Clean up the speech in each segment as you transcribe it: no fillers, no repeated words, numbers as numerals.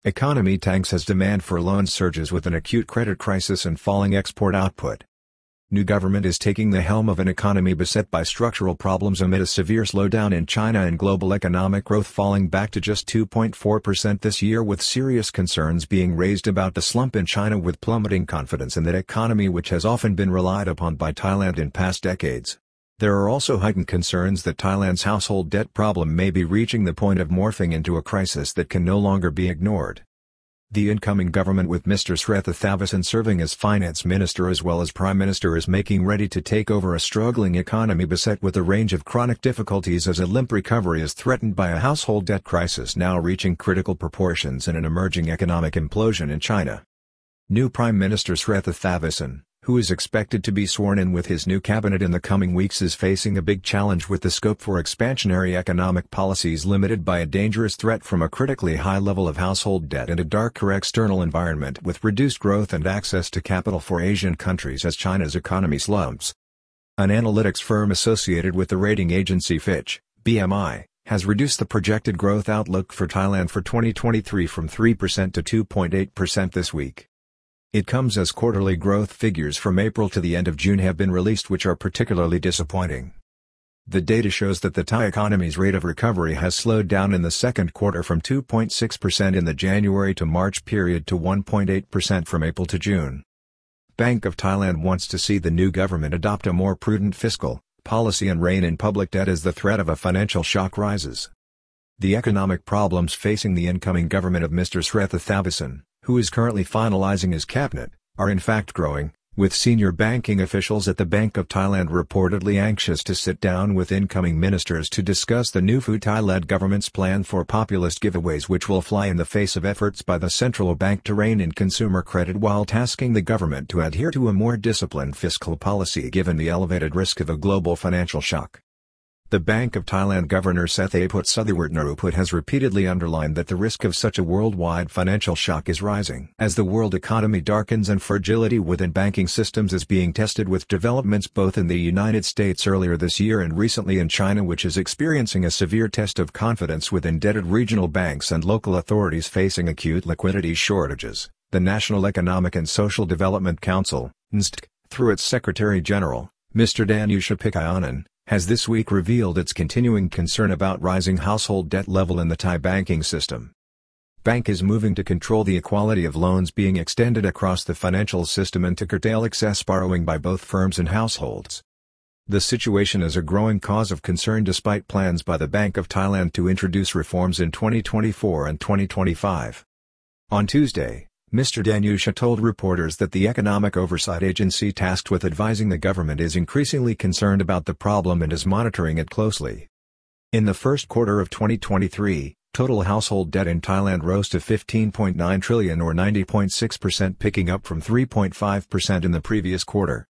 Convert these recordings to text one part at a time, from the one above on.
Economy tanks as demand for loans surges with an acute credit crisis and falling export output. New government is taking the helm of an economy beset by structural problems amid a severe slowdown in China and global economic growth falling back to just 2.4% this year, with serious concerns being raised about the slump in China with plummeting confidence in that economy, which has often been relied upon by Thailand in past decades. There are also heightened concerns that Thailand's household debt problem may be reaching the point of morphing into a crisis that can no longer be ignored. The incoming government, with Mr. Sretha Thavisin serving as finance minister as well as prime minister, is making ready to take over a struggling economy beset with a range of chronic difficulties as a limp recovery is threatened by a household debt crisis now reaching critical proportions and an emerging economic implosion in China. New Prime Minister Sretha Thavisin, who is expected to be sworn in with his new cabinet in the coming weeks, is facing a big challenge with the scope for expansionary economic policies limited by a dangerous threat from a critically high level of household debt and a darker external environment with reduced growth and access to capital for Asian countries as China's economy slumps. An analytics firm associated with the rating agency Fitch, BMI, has reduced the projected growth outlook for Thailand for 2023 from 3% to 2.8% this week. It comes as quarterly growth figures from April to the end of June have been released, which are particularly disappointing. The data shows that the Thai economy's rate of recovery has slowed down in the second quarter from 2.6% in the January to March period to 1.8% from April to June. Bank of Thailand wants to see the new government adopt a more prudent fiscal policy and rein in public debt as the threat of a financial shock rises. The economic problems facing the incoming government of Mr. Sretha Thavisin, who is currently finalizing his cabinet, are in fact growing, with senior banking officials at the Bank of Thailand reportedly anxious to sit down with incoming ministers to discuss the new Pheu Thai-led government's plan for populist giveaways, which will fly in the face of efforts by the central bank to rein in consumer credit while tasking the government to adhere to a more disciplined fiscal policy given the elevated risk of a global financial shock. The Bank of Thailand Governor Sethaput Suthiwartnaruput has repeatedly underlined that the risk of such a worldwide financial shock is rising as the world economy darkens and fragility within banking systems is being tested, with developments both in the United States earlier this year and recently in China, which is experiencing a severe test of confidence with indebted regional banks and local authorities facing acute liquidity shortages. The National Economic and Social Development Council, NSTC, through its Secretary General, Mr. Danusha Pikayanan, has this week revealed its continuing concern about rising household debt level in the Thai banking system. Bank is moving to control the equality of loans being extended across the financial system and to curtail excess borrowing by both firms and households. The situation is a growing cause of concern despite plans by the Bank of Thailand to introduce reforms in 2024 and 2025. On Tuesday, Mr. Danusha told reporters that the Economic Oversight Agency tasked with advising the government is increasingly concerned about the problem and is monitoring it closely. In the first quarter of 2023, total household debt in Thailand rose to 15.9 trillion or 90.6%, picking up from 3.5% in the previous quarter.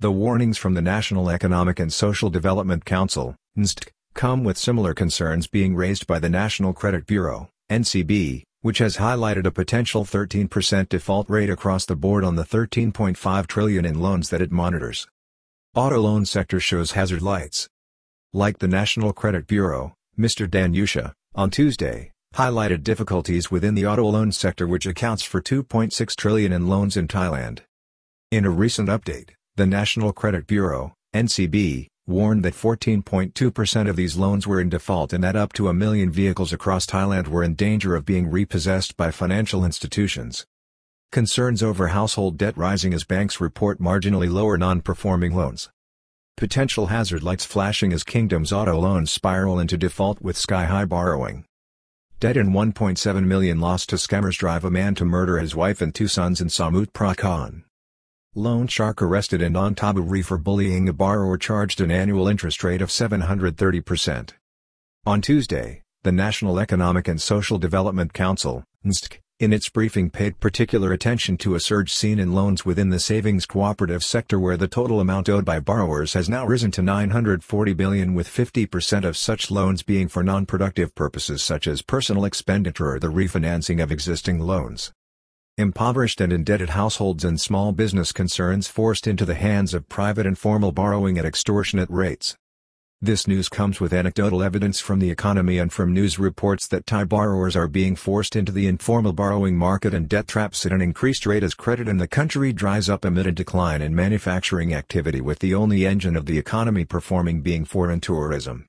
The warnings from the National Economic and Social Development Council, NSTC, come with similar concerns being raised by the National Credit Bureau, NCB, which has highlighted a potential 13% default rate across the board on the 13.5 trillion in loans that it monitors. Auto loan sector shows hazard lights. Like the National Credit Bureau, Mr. Danusha, on Tuesday, highlighted difficulties within the auto loan sector, which accounts for 2.6 trillion in loans in Thailand. In a recent update, the National Credit Bureau, NCB, warned that 14.2% of these loans were in default and that up to 1 million vehicles across Thailand were in danger of being repossessed by financial institutions. Concerns over household debt rising as banks report marginally lower non-performing loans. Potential hazard lights flashing as Kingdom's auto loans spiral into default with sky-high borrowing. Debt in 1.7 million lost to scammers drive a man to murder his wife and 2 sons in Samut Prakan. Loan shark arrested in Nonthaburi for bullying a borrower, charged an annual interest rate of 730%. On Tuesday, the National Economic and Social Development Council, NSTC, in its briefing paid particular attention to a surge seen in loans within the savings cooperative sector, where the total amount owed by borrowers has now risen to 940 billion, with 50% of such loans being for non-productive purposes such as personal expenditure or the refinancing of existing loans. Impoverished and indebted households and small business concerns forced into the hands of private and formal borrowing at extortionate rates. This news comes with anecdotal evidence from the economy and from news reports that Thai borrowers are being forced into the informal borrowing market and debt traps at an increased rate as credit in the country dries up amid a decline in manufacturing activity, with the only engine of the economy performing being foreign tourism.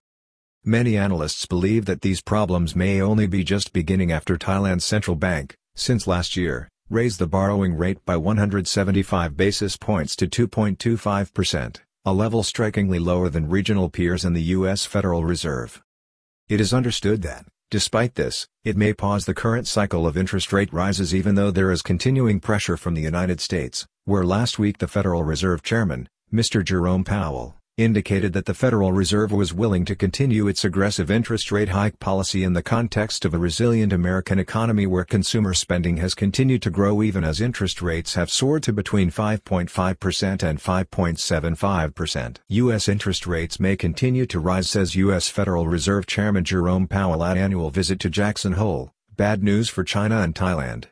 Many analysts believe that these problems may only be just beginning after Thailand's central bank, since last year, raised the borrowing rate by 175 basis points to 2.25%. A level strikingly lower than regional peers and the U.S. Federal Reserve. It is understood that, despite this, it may pause the current cycle of interest rate rises, even though there is continuing pressure from the United States, where last week the Federal Reserve Chairman, Mr. Jerome Powell, indicated that the Federal Reserve was willing to continue its aggressive interest rate hike policy in the context of a resilient American economy where consumer spending has continued to grow even as interest rates have soared to between 5.5% and 5.75%. U.S. interest rates may continue to rise, says U.S. Federal Reserve Chairman Jerome Powell at annual visit to Jackson Hole. Bad news for China and Thailand.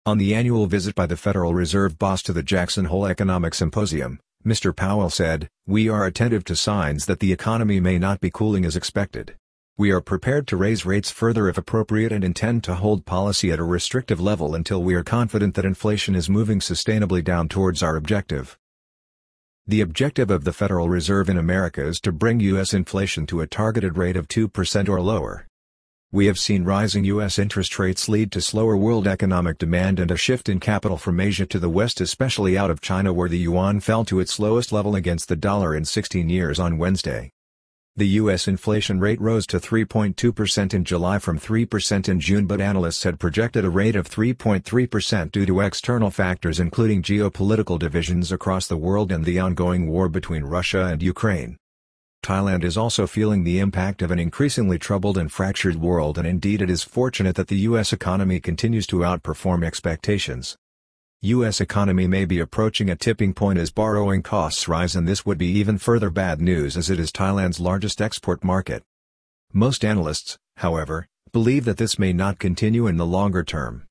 On the annual visit by the Federal Reserve boss to the Jackson Hole Economic Symposium, Mr. Powell said, "We are attentive to signs that the economy may not be cooling as expected. We are prepared to raise rates further if appropriate and intend to hold policy at a restrictive level until we are confident that inflation is moving sustainably down towards our objective." The objective of the Federal Reserve in America is to bring U.S. inflation to a targeted rate of 2% or lower. We have seen rising U.S. interest rates lead to slower world economic demand and a shift in capital from Asia to the West, especially out of China, where the yuan fell to its lowest level against the dollar in 16 years on Wednesday. The U.S. inflation rate rose to 3.2% in July from 3% in June, but analysts had projected a rate of 3.3% due to external factors including geopolitical divisions across the world and the ongoing war between Russia and Ukraine. Thailand is also feeling the impact of an increasingly troubled and fractured world, and indeed it is fortunate that the U.S. economy continues to outperform expectations. U.S. economy may be approaching a tipping point as borrowing costs rise, and this would be even further bad news as it is Thailand's largest export market. Most analysts, however, believe that this may not continue in the longer term.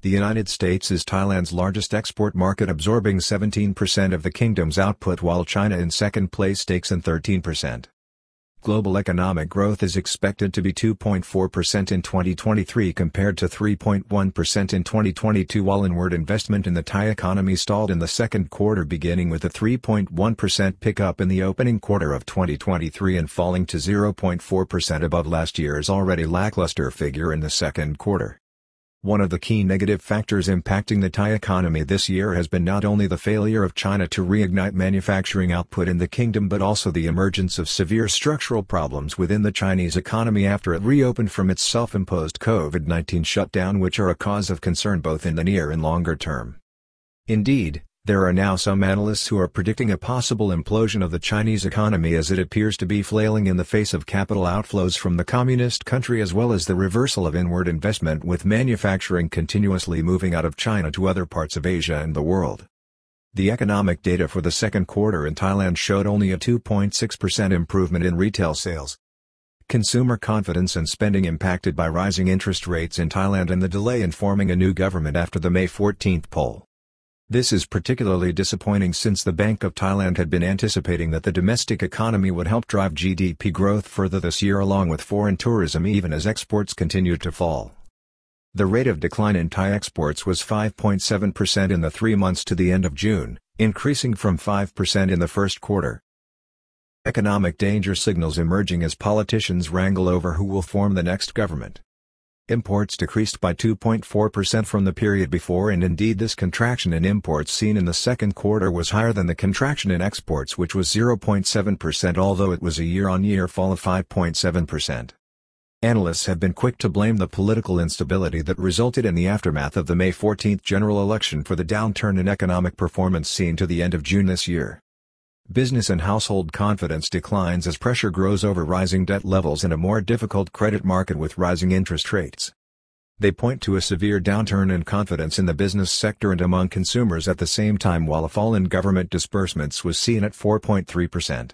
The United States is Thailand's largest export market, absorbing 17% of the kingdom's output, while China in second place takes in 13%. Global economic growth is expected to be 2.4% in 2023 compared to 3.1% in 2022, while inward investment in the Thai economy stalled in the second quarter, beginning with a 3.1% pickup in the opening quarter of 2023 and falling to 0.4% above last year's already lackluster figure in the second quarter. One of the key negative factors impacting the Thai economy this year has been not only the failure of China to reignite manufacturing output in the kingdom, but also the emergence of severe structural problems within the Chinese economy after it reopened from its self-imposed COVID-19 shutdown, which are a cause of concern both in the near and longer term. Indeed, there are now some analysts who are predicting a possible implosion of the Chinese economy as it appears to be flailing in the face of capital outflows from the communist country, as well as the reversal of inward investment, with manufacturing continuously moving out of China to other parts of Asia and the world. The economic data for the second quarter in Thailand showed only a 2.6% improvement in retail sales. Consumer confidence and spending impacted by rising interest rates in Thailand and the delay in forming a new government after the May 14 poll. This is particularly disappointing since the Bank of Thailand had been anticipating that the domestic economy would help drive GDP growth further this year, along with foreign tourism, even as exports continued to fall. The rate of decline in Thai exports was 5.7% in the 3 months to the end of June, increasing from 5% in the first quarter. Economic danger signals emerging as politicians wrangle over who will form the next government. Imports decreased by 2.4% from the period before, and indeed this contraction in imports seen in the second quarter was higher than the contraction in exports, which was 0.7%, although it was a year-on-year fall of 5.7%. Analysts have been quick to blame the political instability that resulted in the aftermath of the May 14 general election for the downturn in economic performance seen to the end of June this year. Business and household confidence declines as pressure grows over rising debt levels and a more difficult credit market with rising interest rates. They point to a severe downturn in confidence in the business sector and among consumers at the same time, while a fall in government disbursements was seen at 4.3%.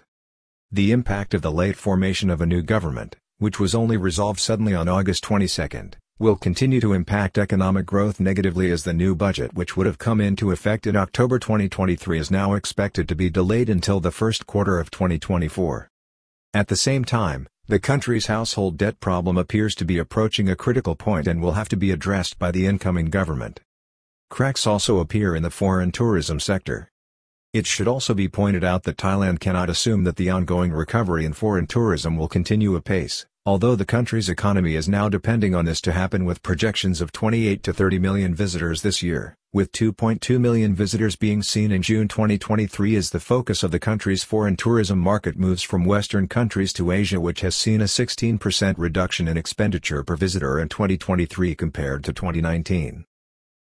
The impact of the late formation of a new government, which was only resolved suddenly on August 22, will continue to impact economic growth negatively, as the new budget, which would have come into effect in October 2023, is now expected to be delayed until the first quarter of 2024. At the same time, the country's household debt problem appears to be approaching a critical point and will have to be addressed by the incoming government. Cracks also appear in the foreign tourism sector. It should also be pointed out that Thailand cannot assume that the ongoing recovery in foreign tourism will continue apace, although the country's economy is now depending on this to happen with projections of 28 to 30 million visitors this year, with 2.2 million visitors being seen in June 2023 as the focus of the country's foreign tourism market moves from Western countries to Asia, which has seen a 16% reduction in expenditure per visitor in 2023 compared to 2019.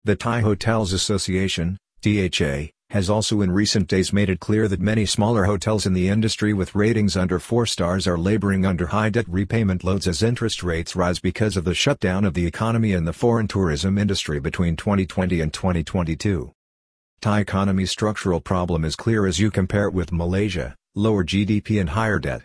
The Thai Hotels Association, THA, has also in recent days made it clear that many smaller hotels in the industry with ratings under 4 stars are laboring under high debt repayment loads as interest rates rise because of the shutdown of the economy and the foreign tourism industry between 2020 and 2022. Thai economy's structural problem is clear as you compare it with Malaysia: lower GDP and higher debt.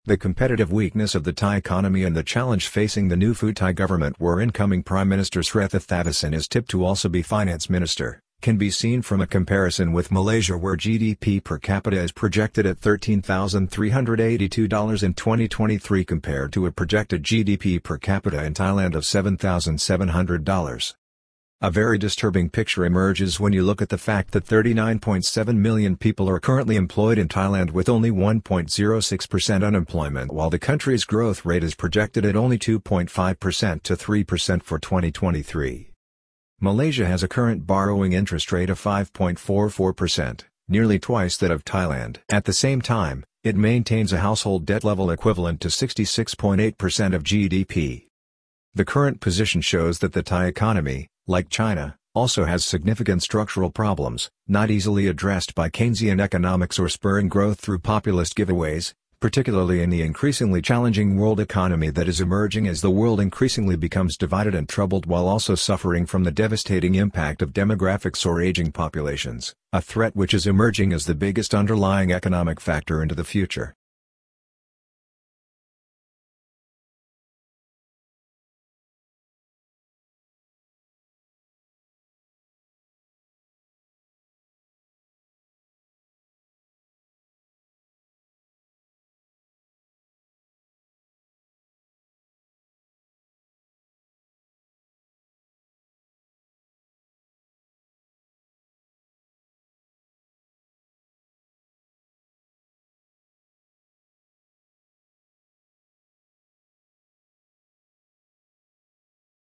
The competitive weakness of the Thai economy and the challenge facing the new Thai government, where incoming Prime Minister Srettha Thavisin is tipped to also be Finance Minister, can be seen from a comparison with Malaysia, where GDP per capita is projected at $13,382 in 2023 compared to a projected GDP per capita in Thailand of $7,700. A very disturbing picture emerges when you look at the fact that 39.7 million people are currently employed in Thailand with only 1.06% unemployment, while the country's growth rate is projected at only 2.5% to 3% for 2023. Malaysia has a current borrowing interest rate of 5.44%, nearly twice that of Thailand. At the same time, it maintains a household debt level equivalent to 66.8% of GDP. The current position shows that the Thai economy, like China, also has significant structural problems, not easily addressed by Keynesian economics or spurring growth through populist giveaways, particularly in the increasingly challenging world economy that is emerging as the world increasingly becomes divided and troubled, while also suffering from the devastating impact of demographics or aging populations, a threat which is emerging as the biggest underlying economic factor into the future.